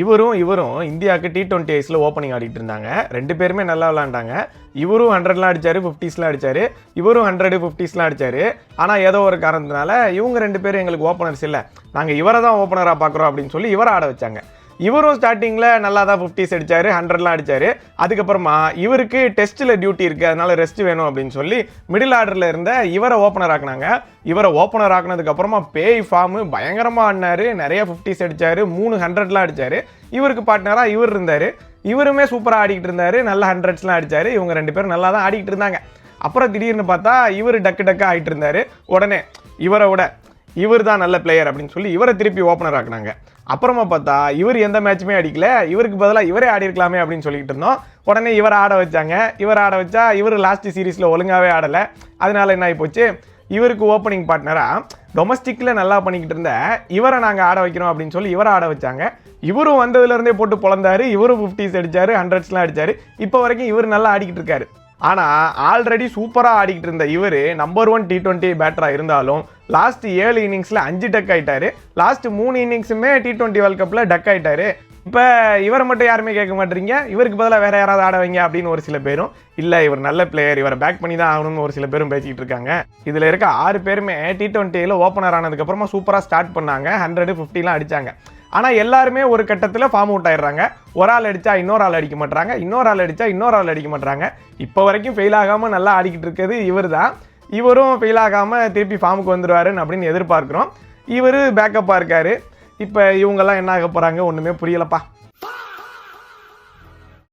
இவரும் இந்தியாவுக்கு T20 ஐஸில் opening ஆடிட்டு இருந்தாங்க. 2 பேருமே நல்லா விளாண்டாங்க. இவரும் 100லாம் அடிச்சாரு, 50ஸ்லாம் அடிச்சாரு. இவரும் 100, 50ஸ்லாம் அடிச்சாரு. ஆனால் ஏதோ ஒரு காரணத்தினால இவங்க 2 பேரும் எங்களுக்கு ஓப்பனர்ஸ் இல்லை, நாங்கள் இவரை தான் ஓப்பனராக பார்க்குறோம் அப்படின்னு சொல்லி இவரை ஆட வச்சாங்க. இவரும் ஸ்டார்டிங்கில் நல்லா தான் 50s அடித்தார், 100லாம் அடித்தார். அதுக்கப்புறமா இவருக்கு டெஸ்ட்டில் டியூட்டி இருக்குது, அதனால் ரெஸ்ட் வேணும் அப்படின்னு சொல்லி மிடில் ஆர்டரில் இருந்த இவரை ஓப்பனர் ஆக்குனாங்க. இவரை ஓப்பனர் ஆக்குனதுக்கப்புறமா பேய் ஃபார்மு பயங்கரமாக ஆடினார், நிறைய 50s அடித்தார், 3 100லாம் அடித்தார். இவருக்கு பார்ட்னராக இவர் இருந்தார். இவருமே சூப்பராக ஆடிக்கிட்டு இருந்தார், நல்ல 100ஸ்லாம் அடித்தார். இவங்க 2 பேரும் நல்லா தான் ஆடிக்கிட்டு இருந்தாங்க. அப்புறம் திடீர்னு பார்த்தா இவர் டக்கு ஆகிட்டு இருந்தார். உடனே இவரை விட இவர் தான் நல்ல பிளேயர் அப்படின்னு சொல்லி இவரை திருப்பி ஓப்பனர் ஆக்குனாங்க. அப்புறமா பார்த்தா இவர் எந்த மேட்சுமே அடிக்கல, இவருக்கு பதிலாக இவரே ஆடி இருக்கலாமே அப்படின்னு சொல்லிட்டு இருந்தோம். உடனே இவரை ஆட வச்சாங்க. இவர் ஆட வச்சா இவர் லாஸ்ட் சீரீஸில் ஒழுங்காகவே ஆடலை. அதனால என்ன ஆகி போச்சு, இவருக்கு ஓப்பனிங் பார்ட்னராக டொமஸ்டிக்கில் நல்லா பண்ணிக்கிட்டு இருந்த இவரை நாங்கள் ஆட வைக்கிறோம் அப்படின்னு சொல்லி இவரை ஆட வச்சாங்க. இவரும் வந்ததுலேருந்தே போட்டு பொழந்தாரு. இவரும் 50s அடித்தார், 100ஸ்லாம் அடித்தார். இப்போ வரைக்கும் இவர் நல்லா ஆடிக்கிட்டு இருக்காரு. ஆனால் ஆல்ரெடி சூப்பராக ஆடிக்கிட்டு இருந்த இவர் நம்பர் 1 T20 பேட்டராக இருந்தாலும் லாஸ்ட் 7 இன்னிங்ஸில் 5 டக் ஆகிட்டாரு. லாஸ்ட் 3 இன்னிங்ஸுமே T20 வேர்ல்ட் கப்பில் டக் ஆகிட்டாரு. இப்போ இவரை மட்டும் யாருமே கேட்க மாட்டீங்க, இவருக்கு பதிலாக வேறு யாராவது ஆட வைங்க அப்படின்னு ஒரு சில பேரும், இல்லை இவர் நல்ல பிளேயர், இவரை பேக் பண்ணி தான் ஆகணும்னு ஒரு சில பேரும் பேசிக்கிட்டு இருக்காங்க. இதில் இருக்க 6 பேருமே T20யில் ஓப்பனர் ஆனதுக்கப்புறமா சூப்பராக ஸ்டார்ட் பண்ணாங்க, 100, 50லாம் அடித்தாங்க. ஆனால் எல்லாருமே ஒரு கட்டத்தில் ஃபார்ம் அவுட் ஆயிடுறாங்க. ஒரு ஆள் அடித்தா இன்னொரு ஆள் அடிக்க மாட்டாங்க, இன்னொரு ஆள் அடித்தா இன்னொரு ஆள் அடிக்க மாட்டாங்க. இப்போ வரைக்கும் ஃபெயில் ஆகாமல் நல்லா ஆடிக்கிட்டு இருக்கிறது இவர் தான். இவரும் ஃபெயில் ஆகாமல் திருப்பி ஃபார்முக்கு வந்துடுவாருன்னு அப்படின்னு எதிர்பார்க்குறோம். இவர் பேக்கப்பாக இருக்கார். இப்போ இவங்கெல்லாம் என்ன ஆக போகிறாங்க ஒன்றுமே புரியலப்பா.